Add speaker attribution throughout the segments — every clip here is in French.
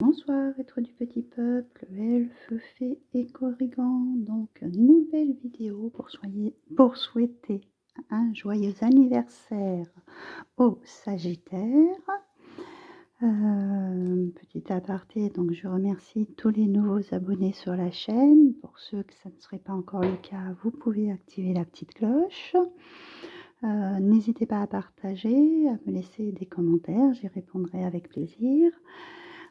Speaker 1: Bonsoir, être du petit peuple, elfes, fées et corrigans. Donc, nouvelle vidéo pour souhaiter un joyeux anniversaire au Sagittaire. Petit aparté, donc je remercie tous les nouveaux abonnés sur la chaîne. Pour ceux que ça ne serait pas encore le cas, vous pouvez activer la petite cloche. N'hésitez pas à partager, à me laisser des commentaires, j'y répondrai avec plaisir.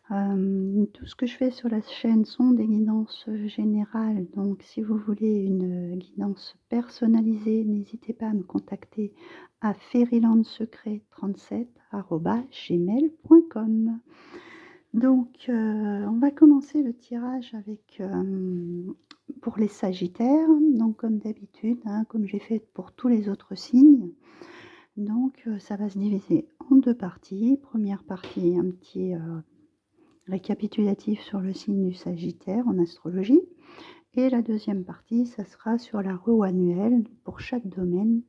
Speaker 1: Tout ce que je fais sur la chaîne sont des guidances générales, donc si vous voulez une guidance personnalisée, n'hésitez pas à me contacter à fairylandsecret37@gmail.com. Donc on va commencer le tirage avec pour les Sagittaires, donc comme d'habitude, hein, comme j'ai fait pour tous les autres signes. Donc ça va se diviser en deux parties. Première partie, un petit récapitulatif sur le signe du Sagittaire en astrologie. Et la deuxième partie, ça sera sur la roue annuelle pour chaque domaine,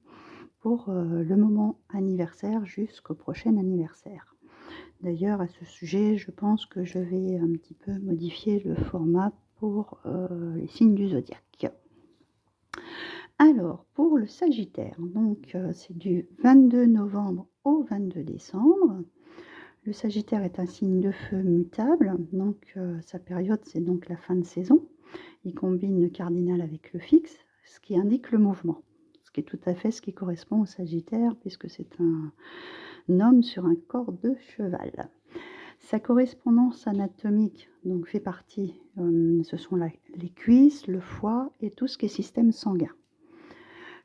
Speaker 1: pour le moment anniversaire jusqu'au prochain anniversaire. D'ailleurs, à ce sujet, je pense que je vais un petit peu modifier le format pour les signes du zodiaque. Alors, pour le Sagittaire, donc c'est du 22 novembre au 22 décembre. Le Sagittaire est un signe de feu mutable, donc sa période c'est donc la fin de saison. Il combine le cardinal avec le fixe, ce qui indique le mouvement, ce qui est tout à fait ce qui correspond au Sagittaire, puisque c'est un homme sur un corps de cheval. Sa correspondance anatomique donc fait partie, ce sont les cuisses, le foie et tout ce qui est système sanguin.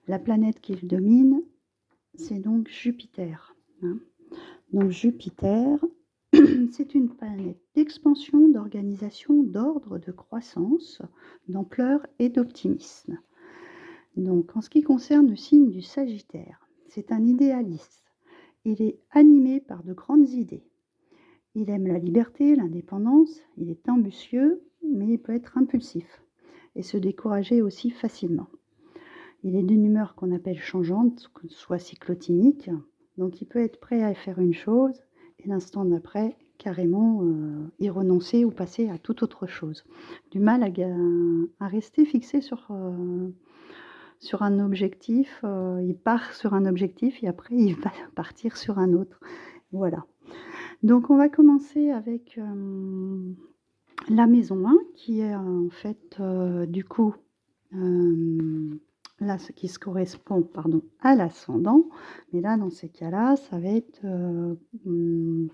Speaker 1: La planète qu'il domine, c'est donc Jupiter, hein. Donc Jupiter, c'est une planète d'expansion, d'organisation, d'ordre, de croissance, d'ampleur et d'optimisme. Donc en ce qui concerne le signe du Sagittaire, c'est un idéaliste. Il est animé par de grandes idées. Il aime la liberté, l'indépendance, il est ambitieux, mais il peut être impulsif et se décourager aussi facilement. Il est d'une humeur qu'on appelle changeante, soit cyclotimique, donc il peut être prêt à faire une chose et l'instant d'après, carrément y renoncer ou passer à toute autre chose. Du mal à rester fixé sur un objectif, il part sur un objectif et après il va partir sur un autre. Voilà. Donc on va commencer avec la maison 1 qui est en fait du coup là ce qui se correspond à l'ascendant, mais là dans ces cas-là ça va être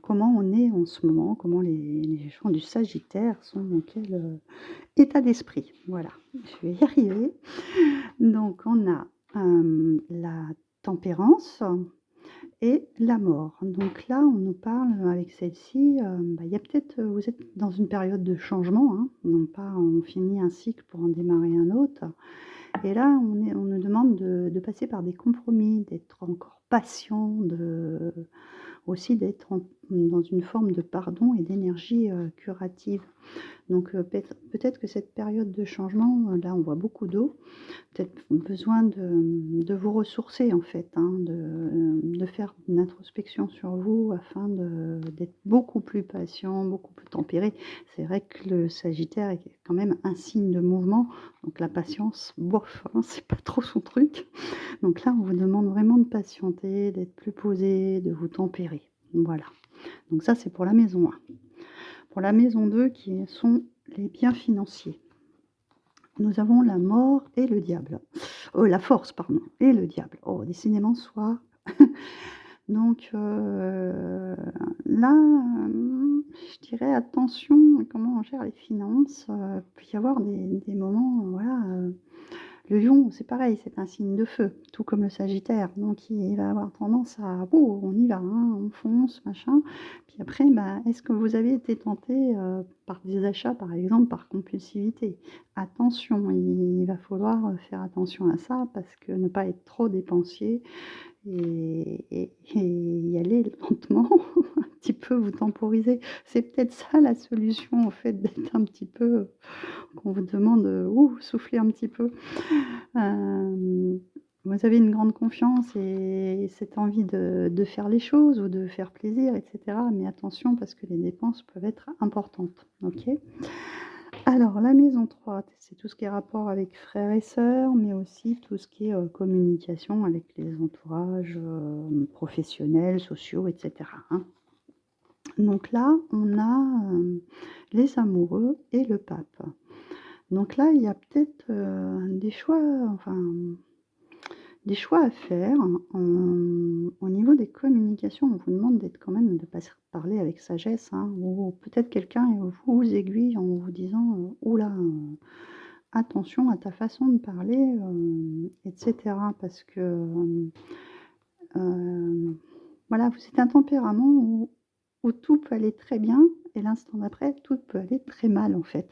Speaker 1: comment on est en ce moment, comment les gens du Sagittaire sont dans quel état d'esprit. Voilà, je vais y arriver. Donc on a la tempérance et la mort. Donc là, on nous parle avec celle-ci, il y a peut-être, vous êtes dans une période de changement, hein, non pas on finit un cycle pour en démarrer un autre. Et là, on nous demande de passer par des compromis, d'être encore patient, aussi d'être dans une forme de pardon et d'énergie curative. Donc peut-être que cette période de changement, là on voit beaucoup d'eau, peut-être besoin de vous ressourcer en fait, hein, de faire une introspection sur vous afin d'être beaucoup plus patient, beaucoup plus tempéré. C'est vrai que le Sagittaire est quand même un signe de mouvement, donc la patience, bof, hein, c'est pas trop son truc. Donc là on vous demande vraiment de patienter, d'être plus posé, de vous tempérer. Voilà. Donc ça c'est pour la maison 1. Pour la maison 2 qui sont les biens financiers, nous avons la mort et le diable. La force, pardon, et le diable. Oh, décidément, soit. Donc là, je dirais attention à comment on gère les finances. Il peut y avoir des moments, voilà. Le lion, c'est pareil, c'est un signe de feu, tout comme le Sagittaire. Donc il va avoir tendance à oh, on y va, hein, on fonce, machin. Puis après, est-ce que vous avez été tenté par des achats, par exemple, par compulsivité? Attention, il va falloir faire attention à ça parce que ne pas être trop dépensier et y aller lentement, un petit peu vous temporiser. C'est peut-être ça la solution, au fait, d'être un petit peu, qu'on vous demande, souffler un petit peu. Vous avez une grande confiance et cette envie de faire les choses ou de faire plaisir et cetera, mais attention parce que les dépenses peuvent être importantes, OK? Alors la maison 3, c'est tout ce qui est rapport avec frères et sœurs, mais aussi tout ce qui est, communication avec les entourages, professionnels, sociaux et cetera, hein. Donc là, on a, les amoureux et le pape. Donc là, il y a peut-être, des choix, enfin, des choix à faire. Au niveau des communications, on vous demande d'être quand même de parler avec sagesse, hein, ou peut-être quelqu'un vous aiguille en vous disant, «Ouh là, attention à ta façon de parler», et cetera. Parce que, voilà, vous êtes un tempérament où tout peut aller très bien et l'instant d'après, tout peut aller très mal, en fait.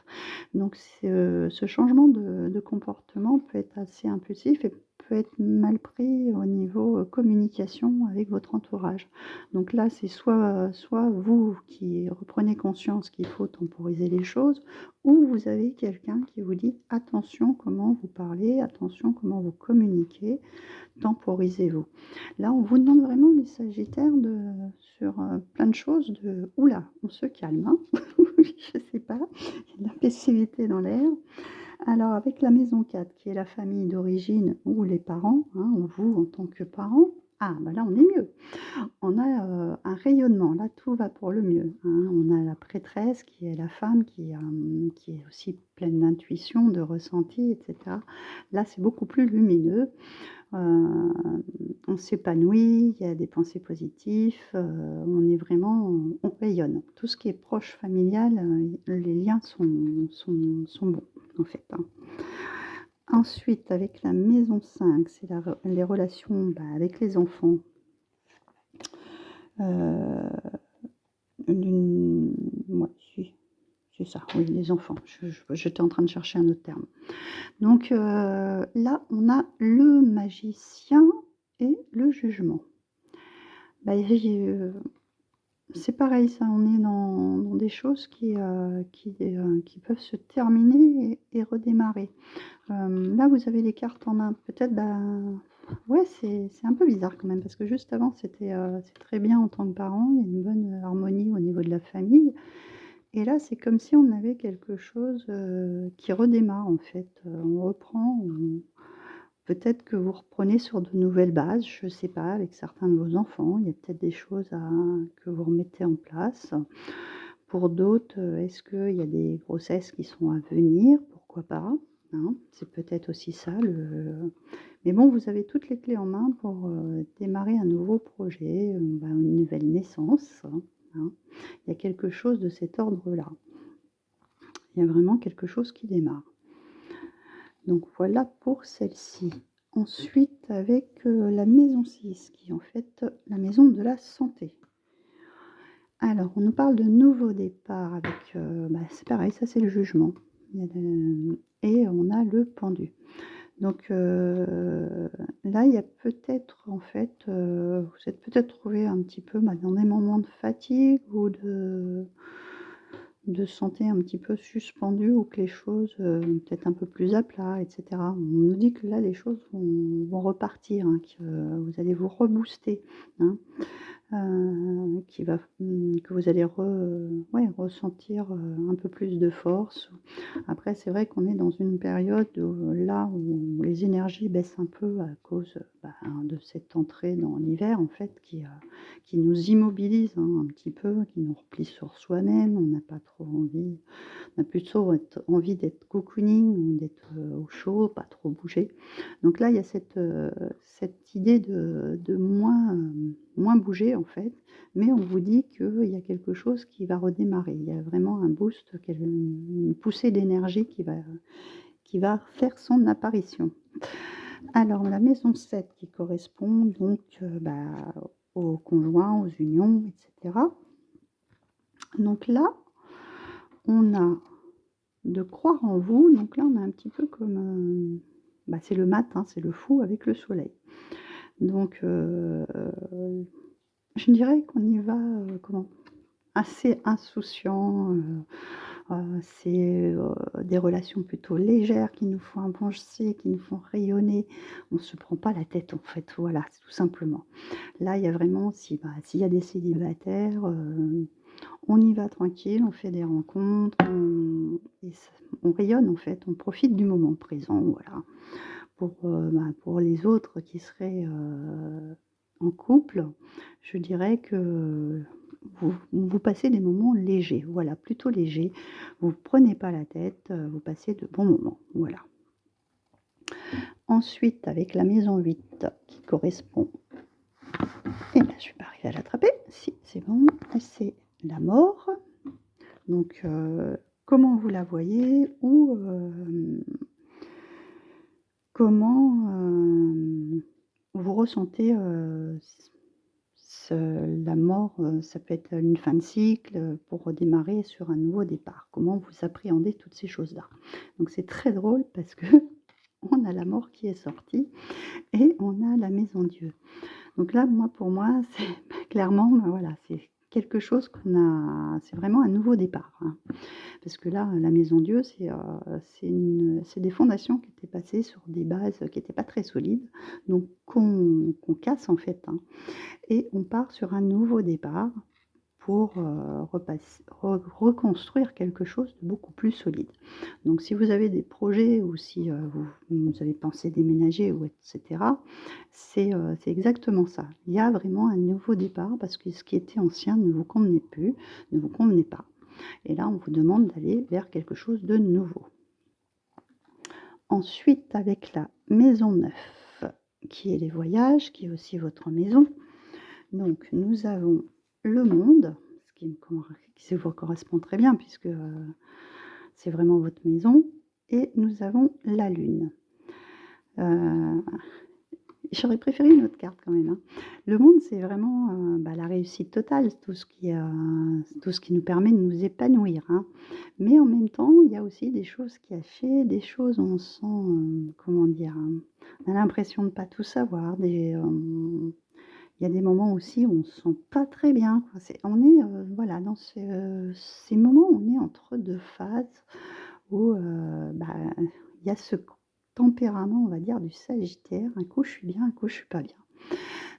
Speaker 1: Donc ce changement de comportement peut être assez impulsif et peut être mal pris au niveau, communication avec votre entourage. Donc là, c'est soit vous qui reprenez conscience qu'il faut temporiser les choses ou vous avez quelqu'un qui vous dit: «Attention comment vous parlez, attention comment vous communiquez, temporisez-vous». Là, on vous demande vraiment les sagittaires sur, plein de choses de ouh là, on se calme, hein. Je sais pas, il y a de l'impulsivité dans l'air. Alors avec la maison 4 qui est la famille d'origine ou les parents, hein, ou vous en tant que parents, ah bah là on est mieux. On a, un rayonnement, là tout va pour le mieux, hein. On a la prêtresse qui est la femme qui est aussi pleine d'intuition, de ressenti et cetera. Là, c'est beaucoup plus lumineux. On s'épanouit, il y a des pensées positives, on est vraiment on rayonne. Tout ce qui est proche familial, les liens sont bons, en fait, hein. Ensuite, avec la maison 5, c'est les relations, bah, avec les enfants, heu, d'une ouais, si, c'est ça, oui, les enfants. J'étais en train de chercher un autre terme. Donc là, on a le magicien et le jugement. Bah, c'est pareil, ça, on est dans des choses qui peuvent se terminer et redémarrer. Là, vous avez les cartes en main. Peut-être, bah, ouais, c'est un peu bizarre quand même parce que juste avant, c'est très bien en tant que parent, il y a une bonne, harmonie au niveau de la famille et là, c'est comme si on avait quelque chose, qui redémarre en fait, on reprend, peut-être que vous reprenez sur de nouvelles bases, je ne sais pas, avec certains de vos enfants, il y a peut-être des choses que vous remettez en place. Pour d'autres, est-ce qu'il y a des grossesses qui sont à venir? Pourquoi pas, hein? C'est peut-être aussi ça mais bon, vous avez toutes les clés en main pour, démarrer un nouveau projet, bah, une nouvelle naissance, hein. Il y a quelque chose de cet ordre-là. Il y a vraiment quelque chose qui démarre. Donc voilà pour celle-ci. Ensuite avec, la maison 6 qui est en fait, la maison de la santé. Alors on nous parle de nouveaux départs avec, bah, c'est pareil, ça c'est le jugement. Il y a de et on a le pendu. Donc là, il y a peut-être en fait, vous êtes peut-être trouvé un petit peu, bah, dans des moments de fatigue ou de santé un petit peu suspendue ou que les choses, peut-être un peu plus à plat et cetera. On nous dit que là, les choses vont repartir, hein, que vous allez vous rebooster, hein. Que vous allez ouais, ressentir, un peu plus de force. Après, c'est vrai qu'on est dans une période où là, où les énergies baissent un peu à cause, bah, de cette entrée dans l'hiver, en fait, qui nous immobilise, hein, un petit peu, qui nous replie sur soi-même. On n'a pas trop envie on a plutôt envie d'être cocooning ou d'être, au chaud, pas trop bouger. Donc là, il y a cette idée de moins bouger, en fait, mais on vous dit qu'il y a quelque chose qui va redémarrer. Il y a vraiment un boost, une poussée d'énergie qui va faire son apparition. Alors la maison 7 qui correspond donc, bah, aux conjoints, aux unions et cetera. Donc là, on a de croire en vous, donc là, on a un petit peu comme, bah, c'est le matin, c'est le fou avec le soleil. Donc je dirais qu'on y va, comment? Assez insouciant, c'est, des relations plutôt légères qui nous font avancer, qui nous font rayonner. On ne se prend pas la tête en fait, voilà, c'est tout simplement. Là, il y a vraiment si, bah, s'il y a des célibataires, on y va tranquille, on fait des rencontres, on rayonne en fait, on profite du moment présent, voilà. Pour les autres qui seraient, en couple, je dirais que vous passez des moments légers, voilà, plutôt légers. Vous prenez pas la tête, vous passez de bons moments, voilà. Ensuite, avec la maison 8 qui correspond et là, je vais pas arriver à l'attraper. Si, c'est bon, c'est la mort. Donc, comment vous la voyez ou, comment, vous ressentez, la mort, ça peut être une fin de cycle, pour redémarrer sur un nouveau départ. Comment vous appréhendez toutes ces choses-là? Donc c'est très drôle parce que on a la mort qui est sortie et on a la maison Dieu. Donc là, moi, pour moi, c'est clairement, bah, voilà, c'est quelque chose c'est vraiment un nouveau départ, hein. Parce que là, la maison Dieu, c'est des fondations qui étaient passées sur des bases qui étaient pas très solides, donc qu'on casse en fait, hein, et on part sur un nouveau départ pour, reconstruire quelque chose de beaucoup plus solide. Donc si vous avez des projets ou si, vous avez pensé déménager ou et cetera, c'est exactement ça. Il y a vraiment un nouveau départ parce que ce qui était ancien ne vous convenait plus, ne vous convenait pas. Et là, on vous demande d'aller vers quelque chose de nouveau. Ensuite, avec la maison 9, qui est les voyages, qui est aussi votre maison. Donc, nous avons le monde, ce qui vous correspond très bien puisque c'est vraiment votre maison. Et nous avons la lune. J'aurais préféré une autre carte quand même, hein. Le monde, c'est vraiment, la réussite totale, tout ce qui nous permet de nous épanouir, hein. Mais en même temps, il y a aussi des choses cachées, des choses où on sent, comment dire? On a l'impression de ne pas tout savoir, il y a des moments aussi où on se sent pas très bien, quoi. Voilà, dans ces moments où on est entre 2 phases où, il y a ce tempérament, on va dire, du Sagittaire. Un coup, je suis bien, un coup, je suis pas bien.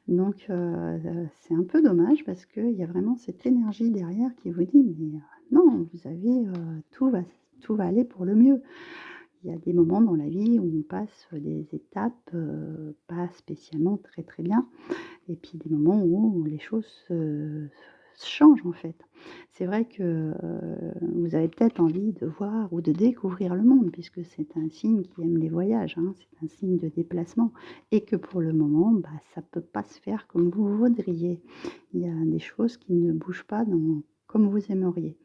Speaker 1: Donc, c'est un peu dommage parce qu'il y a vraiment cette énergie derrière qui vous dit: «Mais, non, vous avez, tout va aller pour le mieux». Il y a des moments dans la vie où on passe des étapes, pas spécialement très, très bien et puis des moments où les choses changent en fait. C'est vrai que, vous avez peut-être envie de voir ou de découvrir le monde puisque c'est un signe qui aime les voyages, hein, c'est un signe de déplacement et que pour le moment, ça peut pas se faire comme vous voudriez. Il y a des choses qui ne bougent pas comme vous aimeriez.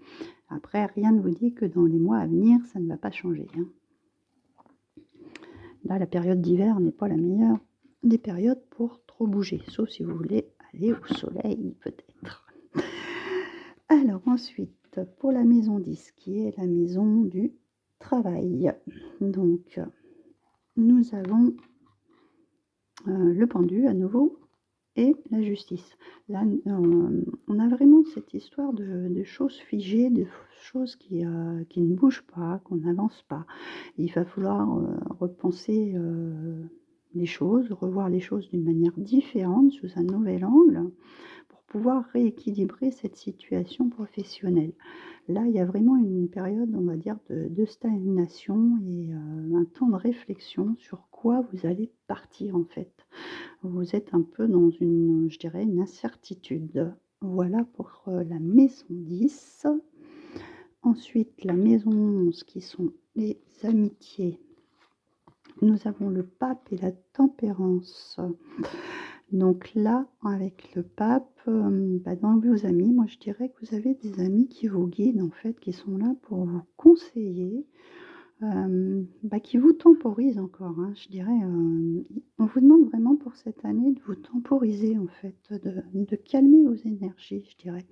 Speaker 1: Après, rien ne vous dit que dans les mois à venir, ça ne va pas changer, hein. Là, la période d'hiver n'est pas la meilleure des périodes pour trop bouger, sauf si vous voulez aller au soleil peut-être. Alors ensuite, pour la maison 10, qui est la maison du travail. Donc, nous avons, le pendu à nouveau et la justice. Là, on a vraiment cette histoire de choses figées, de choses qui ne bougent pas, qu'on n'avance pas. Il va falloir, repenser, les choses, revoir les choses d'une manière différente, sous un nouvel angle, pour pouvoir rééquilibrer cette situation professionnelle. Là, il y a vraiment une période, on va dire, de stagnation et un temps de réflexion sur quoi vous allez partir, en fait. Vous êtes un peu dans je dirais, une incertitude. Voilà pour, la maison 10. Ensuite, la maison 11 qui sont les amitiés. Nous avons le pape et la tempérance. Donc là, avec le pape, dans vos amis, moi je dirais que vous avez des amis qui vous guident en fait, qui sont là pour vous conseiller, qui vous temporisent encore, hein. Je dirais, on vous demande vraiment pour cette année de vous temporiser en fait, de calmer vos énergies, je dirais,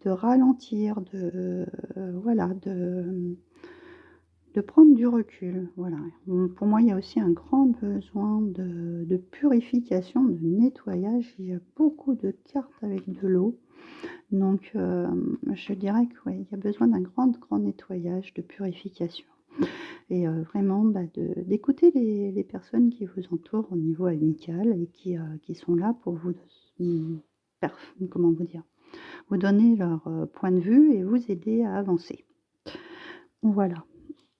Speaker 1: de ralentir, voilà, de prendre du recul, voilà. Pour moi, il y a aussi un grand besoin de purification, de nettoyage. Il y a beaucoup de cartes avec de l'eau. Donc, je dirais que ouais, il y a besoin d'un grand nettoyage, de purification et vraiment, d'écouter les personnes qui vous entourent au niveau amical et qui sont là pour vous, mmh, comment vous dire? Vous donner leur, point de vue et vous aider à avancer. Voilà.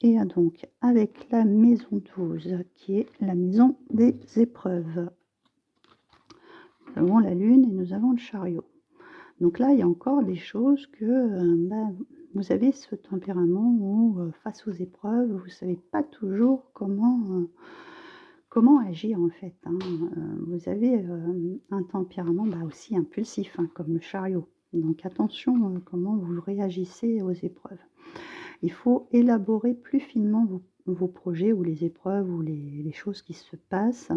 Speaker 1: Et donc avec la maison 12 qui est la maison des épreuves. Nous avons la lune et nous avons le chariot. Donc là, il y a encore des choses que, vous avez ce tempérament où, face aux épreuves, vous ne savez pas toujours comment agir en fait, hein. Vous avez, un tempérament, aussi impulsif, hein, comme le chariot. Donc attention, comment vous réagissez aux épreuves. Il faut élaborer plus finement vos projets ou les épreuves ou les choses qui se passent.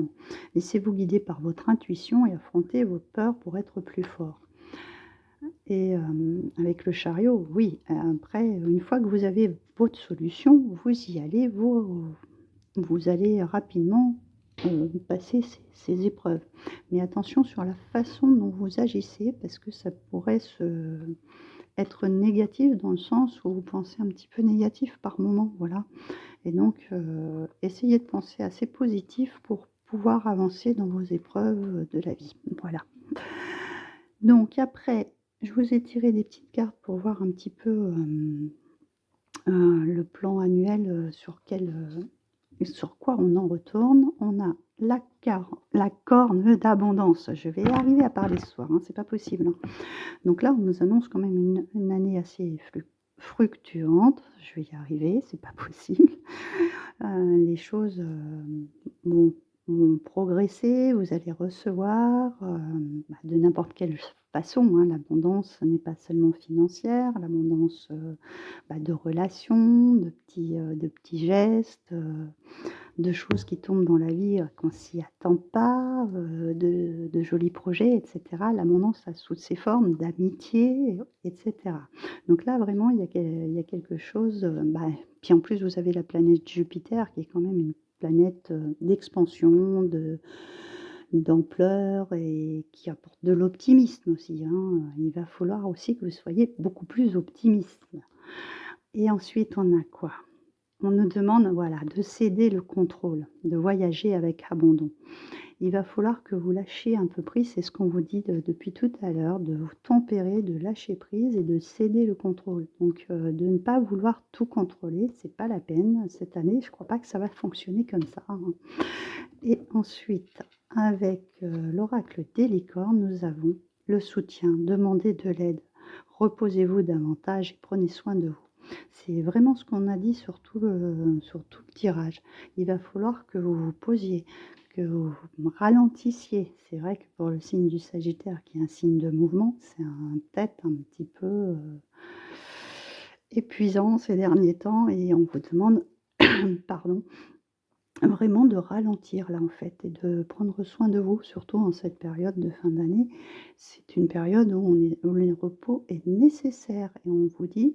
Speaker 1: Laissez-vous guider par votre intuition et affrontez vos peurs pour être plus fort. Et avec le chariot, oui, après, une fois que vous avez votre solution, vous y allez, vous allez rapidement, passer ces épreuves. Mais attention sur la façon dont vous agissez parce que ça pourrait être négatif dans le sens où vous pensez un petit peu négatif par moment, voilà. Et donc, essayez de penser assez positif pour pouvoir avancer dans vos épreuves de la vie. Voilà. Donc après, je vous ai tiré des petites cartes pour voir un petit peu, le plan annuel, sur quoi on en retourne. On a la corne d'abondance. Je vais arriver à parler ce soir, hein, c'est pas possible, hein. Donc là, on nous annonce quand même une année assez fructueuse. Je vais y arriver, c'est pas possible. Les choses, vont vont progresser, vous allez recevoir, de n'importe quelle façon, hein. L'abondance n'est pas seulement financière, l'abondance, de relations, de petits gestes, de choses qui tombent dans la vie, qu'on s'y attend pas, de jolis projets et cetera. L'abondance a toutes ses formes d'amitié et cetera. Donc là, vraiment, il y a quelque chose, puis en plus, vous avez la planète Jupiter qui est quand même une planète, d'expansion, d'ampleur et qui apporte de l'optimisme aussi, hein. Il va falloir aussi que vous soyez beaucoup plus optimiste. Et ensuite, on a quoi? On nous demande, voilà, de céder le contrôle, de voyager avec abandon. Il va falloir que vous lâchiez un peu prise, c'est ce qu'on vous dit depuis tout à l'heure, de vous tempérer, de lâcher prise et de céder le contrôle. Donc, de ne pas vouloir tout contrôler, c'est pas la peine. Cette année, je crois pas que ça va fonctionner comme ça, hein. Et ensuite, avec, l'oracle des licornes, nous avons le soutien, demandez de l'aide, reposez-vous davantage et prenez soin de vous. C'est vraiment ce qu'on a dit sur tout le tirage. Il va falloir que vous vous posiez, que vous ralentissiez. C'est vrai que pour le signe du Sagittaire, qui est un signe de mouvement, c'est un tête un petit peu, épuisant ces derniers temps et on vous demande, pardon, vraiment de ralentir là, en fait et de prendre soin de vous, surtout en cette période de fin d'année. C'est une période où le repos est nécessaire et on vous dit: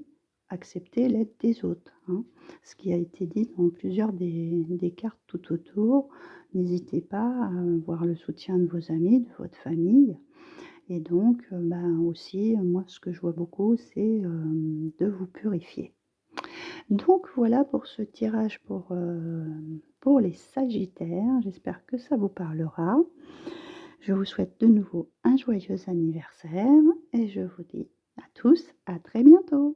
Speaker 1: «Acceptez l'aide des autres», hein. Ce qui a été dit dans plusieurs des cartes tout autour. N'hésitez pas à voir le soutien de vos amis, de votre famille et donc aussi, moi ce que je vois beaucoup, c'est, de vous purifier. Donc voilà pour ce tirage pour les sagittaires. J'espère que ça vous parlera. Je vous souhaite de nouveau un joyeux anniversaire et je vous dis à tous à très bientôt.